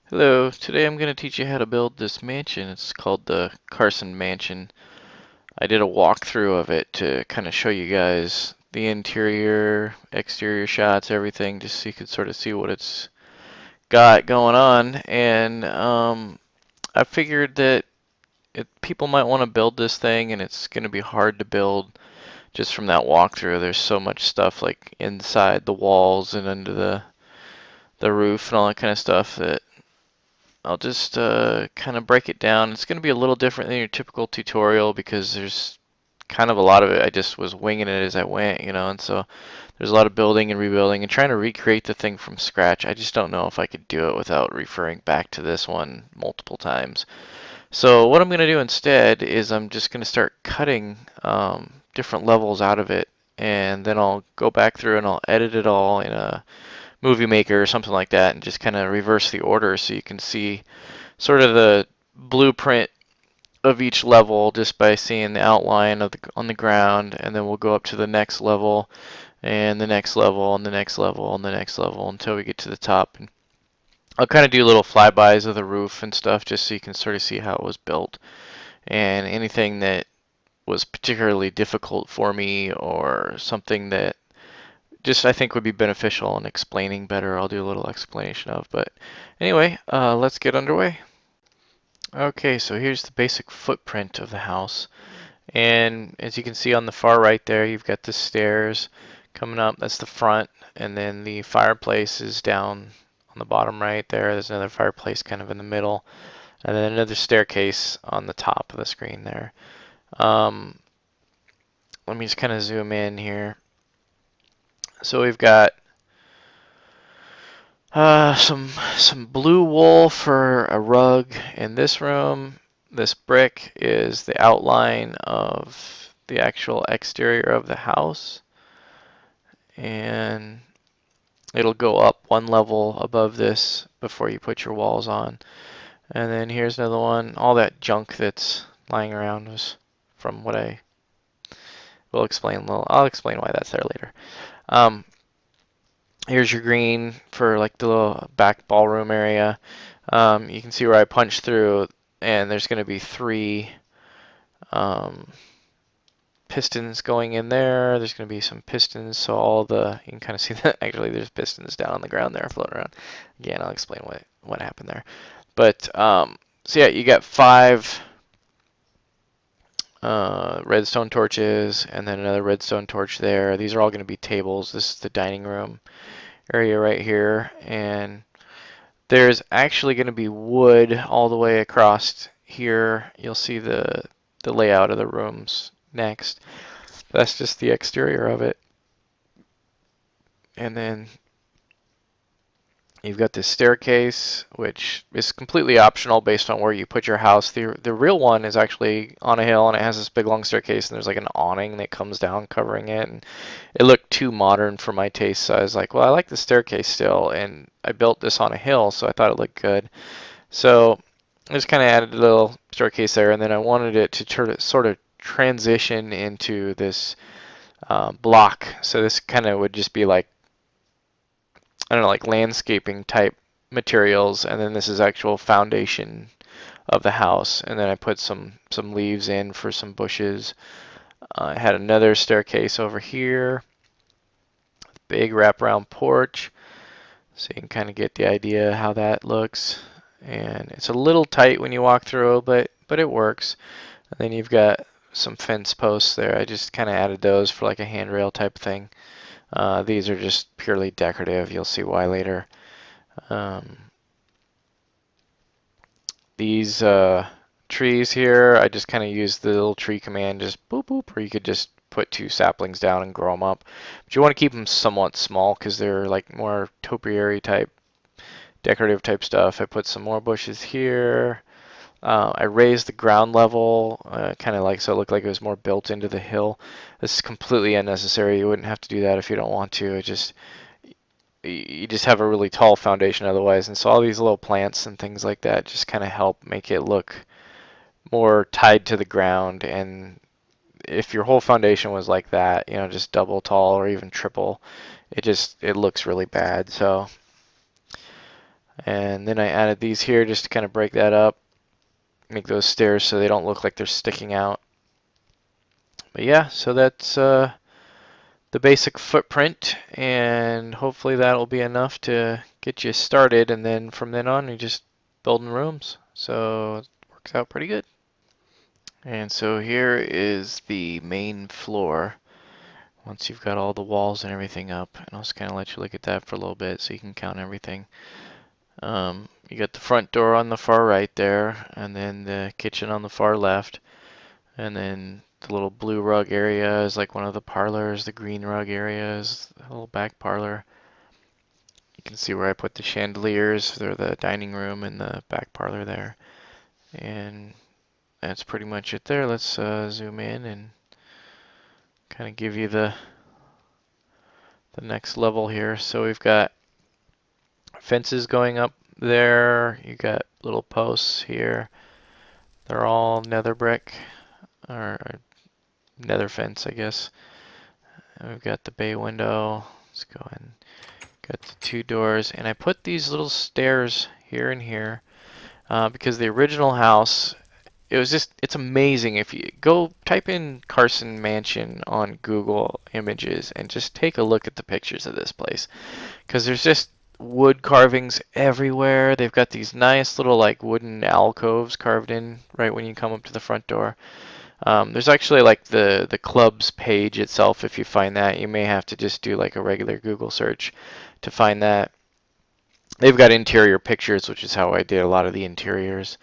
Hello, today I'm going to teach you how to build this mansion. It's called the Carson Mansion. I did a walkthrough of it to kind of show you guys the interior, exterior shots, everything, just so you could sort of see what it's got going on. And I figured that people might want to build this thing, and it's going to be hard to build just from that walkthrough. There's so much stuff like inside the walls and under the roof and all that kind of stuff that I'll just kind of break it down. It's going to be a little different than your typical tutorial because there's kind of a lot of it. I just was winging it as I went, and so there's a lot of building and rebuilding and trying to recreate the thing from scratch. I just don't know if I could do it without referring back to this one multiple times. So what I'm going to do instead is I'm just going to start cutting different levels out of it, and then I'll go back through and I'll edit it all in a movie maker or something like that and just kind of reverse the order so you can see sort of the blueprint of each level just by seeing the outline of on the ground, and then we'll go up to the next level and the next level and the next level and the next level until we get to the top. And I'll kind of do little flybys of the roof and stuff just so you can sort of see how it was built, and anything that was particularly difficult for me or something that just I think would be beneficial in explaining better, I'll do a little explanation of. But anyway, let's get underway. Okay, so here's the basic footprint of the house. And as you can see on the far right there, you've got the stairs coming up. That's the front. And then the fireplace is down on the bottom right there. There's another fireplace kind of in the middle. And then another staircase on the top of the screen there. Um, Let me just kind of zoom in here. So we've got some blue wool for a rug in this room. This brick is the outline of the actual exterior of the house, and it'll go up one level above this before you put your walls on. And then here's another one. All that junk that's lying around was from what I will explain a little. I'll explain why that's there later. Um, Here's your green for like the little back ballroom area. You can see where I punched through, and there's going to be three um, pistons going in there. There's going to be some pistons, so you can kind of see that actually there's pistons down on the ground there floating around. Again, I'll explain what happened there. But so yeah, you got five redstone torches, and then another redstone torch there. These are all going to be tables. This is the dining room area right here, and there's actually going to be wood all the way across here. You'll see the layout of the rooms next. That's just the exterior of it. And then you've got this staircase, which is completely optional based on where you put your house. The real one is actually on a hill, and it has this big long staircase, and there's like an awning that comes down covering it. And it looked too modern for my taste, so I was like, well, I like the staircase still, and I built this on a hill, so I thought it looked good. So I just kind of added a little staircase there, and then I wanted it to sort of transition into this block. So this kind of would just be like, I don't know, like landscaping type materials, and then this is actual foundation of the house. And then I put some leaves in for some bushes. I had another staircase over here, big wraparound porch, so you can kind of get the idea how that looks. And it's a little tight when you walk through, but it works. And then you've got some fence posts there. I just kind of added those for like a handrail type thing. These are just purely decorative. You'll see why later. Um, these trees here, I just kind of used the little tree command, just boop boop, or you could just put two saplings down and grow them up. But you want to keep them somewhat small because they're like more topiary type, decorative type stuff. I put some more bushes here. I raised the ground level, kind of like so it looked like it was more built into the hill. This is completely unnecessary. You wouldn't have to do that if you don't want to. You just have a really tall foundation otherwise. And so all these little plants and things like that just kind of help make it look more tied to the ground. And if your whole foundation was like that, just double tall or even triple, it looks really bad. So And then I added these here just to kind of break that up, make those stairs so they don't look like they're sticking out. But yeah, so that's the basic footprint, and hopefully that'll be enough to get you started, and then from then on you're just building rooms. So it works out pretty good. And so here is the main floor. Once you've got all the walls and everything up, and I'll just kind of let you look at that for a little bit so you can count everything. You got the front door on the far right there, and then the kitchen on the far left, and then the little blue rug area is like one of the parlors. The green rug area is the little back parlor. You can see where I put the chandeliers. They're the dining room and the back parlor there. And that's pretty much it there. Let's zoom in and kind of give you the next level here. So we've got fences going up there. You got little posts here. They're all nether brick or nether fence, I guess. And we've got the bay window. Let's go ahead and got the two doors. And I put these little stairs here and here because the original house, it's amazing. If you go type in Carson Mansion on Google Images and just take a look at the pictures of this place, because there's just wood carvings everywhere. They've got these nice little like wooden alcoves carved in right when you come up to the front door. There's actually like the club's page itself. If you find that, you may have to just do like a regular Google search to find that. They've got interior pictures, which is how I did a lot of the interiors.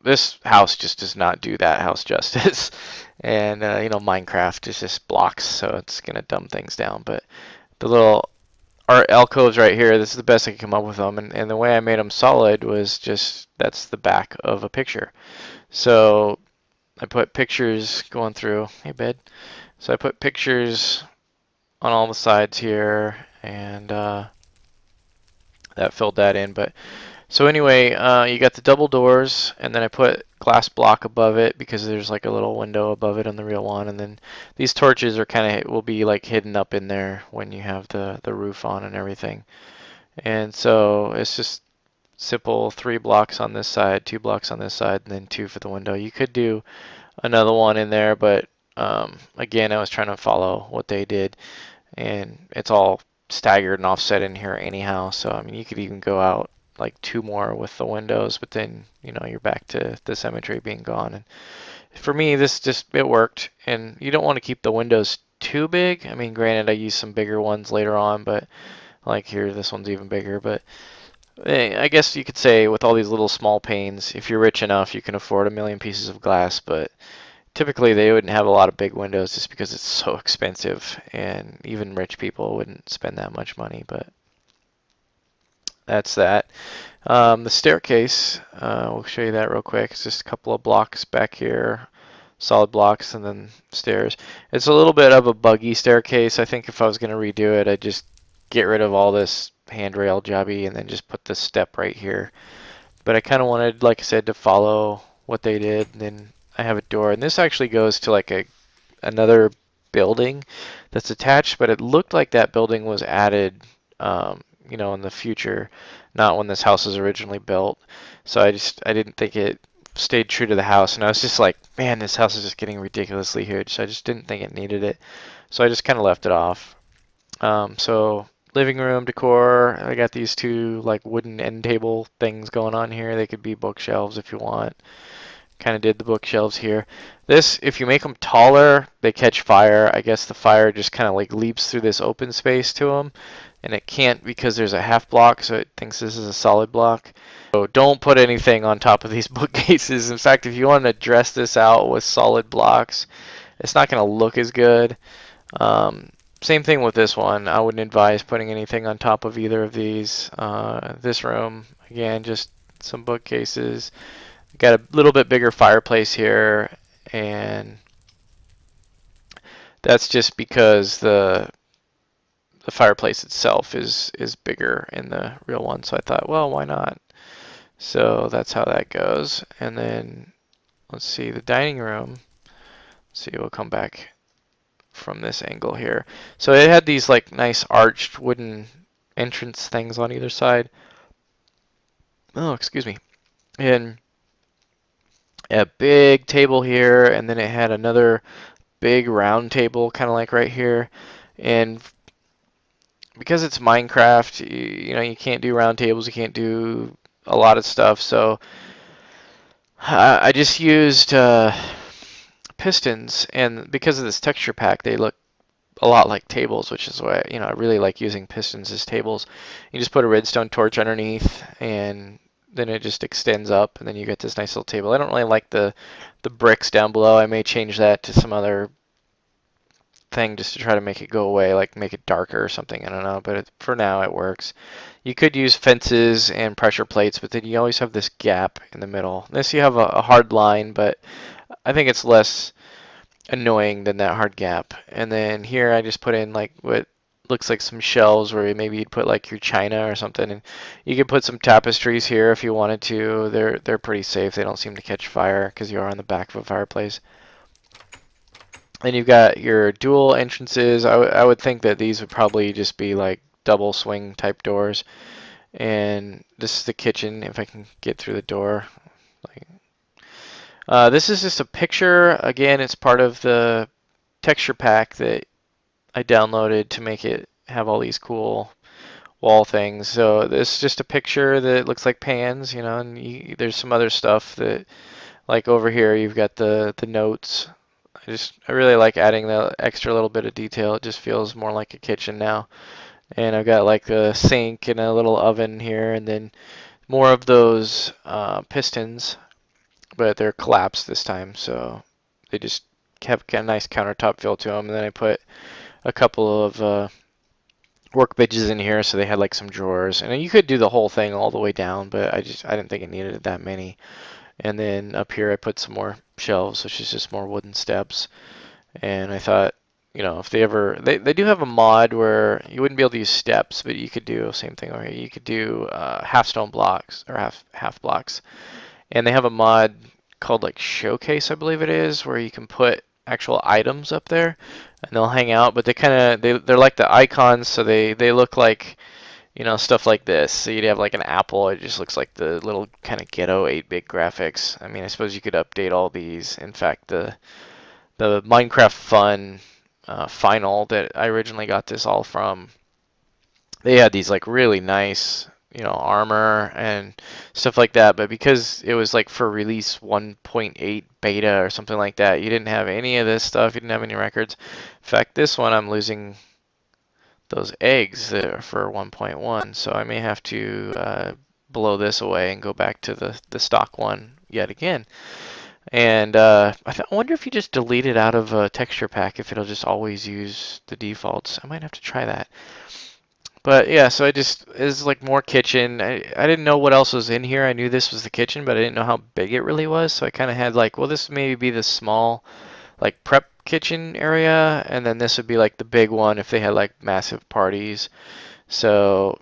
This house just does not do that house justice. And, Minecraft is just blocks, so it's going to dumb things down. But the little art alcoves right here, this is the best I could come up with them. And the way I made them solid was just, that's the back of a picture. So I put pictures going through, hey bed. So I put pictures on all the sides here, and that filled that in. But so anyway, you got the double doors, and then I put glass block above it because there's like a little window above it on the real one, and then these torches are will be like hidden up in there when you have the roof on and everything. And so it's just simple 3 blocks on this side, 2 blocks on this side, and then 2 for the window. You could do another one in there, but again, I was trying to follow what they did, and it's all staggered and offset in here anyhow. So I mean, you could even go out like 2 more with the windows, but then you're back to the symmetry being gone. And for me, it worked. And you don't want to keep the windows too big. I mean, granted, I used some bigger ones later on, but like here, this one's even bigger. But I guess you could say with all these little small panes, if you're rich enough, you can afford 1,000,000 pieces of glass. But typically, they wouldn't have a lot of big windows just because it's so expensive, and even rich people wouldn't spend that much money. But that's that. The staircase, we'll show you that real quick. It's just a couple of blocks back here, solid blocks, and then stairs. It's a little bit of a buggy staircase. I think if I was going to redo it, I'd just get rid of all this handrail jobby and then just put this step right here. But I kind of wanted, like I said, to follow what they did. And then I have a door, and this actually goes to like another building that's attached, but it looked like that building was added in the future, not when this house was originally built. So I didn't think it stayed true to the house, and I was just like, man, this house is just getting ridiculously huge. So I just didn't think it needed it. So I just kind of left it off. So living room decor, I got these 2 like wooden end table things going on here. They could be bookshelves if you want. Kind of did the bookshelves here. This, if you make them taller, they catch fire. I guess the fire just kind of like leaps through this open space to them, and it can't because there's a half block, so it thinks this is a solid block. So don't put anything on top of these bookcases. In fact, if you want to dress this out with solid blocks, it's not going to look as good. Same thing with this one. I wouldn't advise putting anything on top of either of these. This room, again, just some bookcases. Got a little bit bigger fireplace here, and that's just because the fireplace itself is bigger in the real one. So I thought, well, why not? So that's how that goes. And then let's see the dining room. Let's see, we'll come back from this angle here. So it had these like nice arched wooden entrance things on either side. Oh, excuse me. And a big table here, and then it had another big round table, kind of like right here. And because it's Minecraft, you know, you can't do round tables, you can't do a lot of stuff. So I just used pistons, and because of this texture pack, they look a lot like tables, which is why, you know, I really like using pistons as tables. You just put a redstone torch underneath, and then it just extends up, and then you get this nice little table. I don't really like the bricks down below. I may change that to some other thing just to try to make it go away, like make it darker or something. I don't know, but for now it works. You could use fences and pressure plates, but then you always have this gap in the middle. This you have a hard line, but I think it's less annoying than that hard gap. And then here I just put in like what looks like some shelves where maybe you'd put like your china or something, and you could put some tapestries here if you wanted to. They're pretty safe. They don't seem to catch fire because you are on the back of a fireplace. Then you've got your dual entrances. I would think that these would probably just be like double swing type doors. And this is the kitchen if I can get through the door. Like, this is just a picture. Again, it's part of the texture pack that I downloaded to make it have all these cool wall things. So this is just a picture that looks like pans, you know, and there's some other stuff that, like over here, you've got the notes. I really like adding the extra little bit of detail. It just feels more like a kitchen now. And I've got like a sink and a little oven here, and then more of those pistons, but they're collapsed this time, so they just have a nice countertop feel to them. And then I put a couple of workbenches in here, so they had like some drawers. And you could do the whole thing all the way down, but I didn't think it needed that many. And then up here I put some more shelves, which is just more wooden steps. And I thought, you know, if they do have a mod where you wouldn't be able to use steps, but you could do the same thing over here. You could do half stone blocks or half blocks. And they have a mod called like Showcase, I believe it is, where you can put actual items up there and they'll hang out, but they're like the icons, so they look like, you know, stuff like this. So you'd have like an apple, it just looks like the little kind of ghetto 8-bit graphics. I mean, I suppose you could update all these. In fact, the Minecraft Fun final that I originally got this all from, they had these like really nice, you know, armor and stuff like that. But because it was like for release 1.8 beta or something like that, you didn't have any of this stuff. You didn't have any records. In fact, this one I'm losing those eggs that are for 1.1, so I may have to blow this away and go back to the stock one yet again. And I wonder if you just delete it out of a texture pack, if it'll just always use the defaults. I might have to try that. But yeah, so it's like more kitchen. I didn't know what else was in here. I knew this was the kitchen, but I didn't know how big it really was. So I kind of had like, well, this maybe be the small like prep kitchen area, and then this would be like the big one if they had like massive parties. So,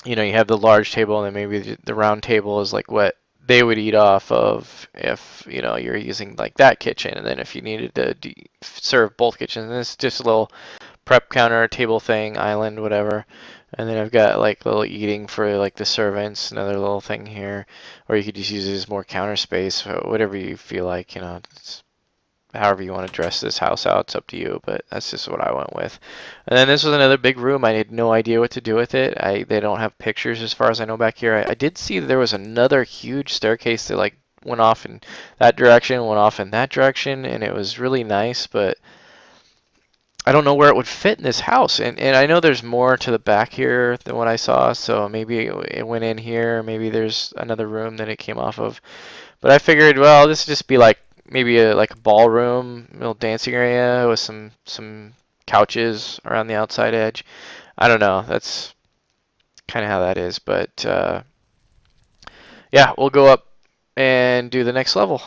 you know, you have the large table, and then maybe the round table is like what they would eat off of if, you know, you're using like that kitchen. And then if you needed to serve both kitchens, and it's just a little prep counter, table thing, island, whatever. And then I've got like little eating for like the servants, another little thing here, or you could just use it as more counter space, whatever you feel like, you know. It's however you want to dress this house out, it's up to you, but that's just what I went with. And then this was another big room. I had no idea what to do with it. They don't have pictures as far as I know back here. I did see that there was another huge staircase that like went off in that direction, went off in that direction, and it was really nice, but I don't know where it would fit in this house. And I know there's more to the back here than what I saw, so maybe it went in here, maybe there's another room that it came off of. But I figured, well, this would just be like maybe like a ballroom, little dancing area with some couches around the outside edge. I don't know. That's kind of how that is. But yeah, we'll go up and do the next level.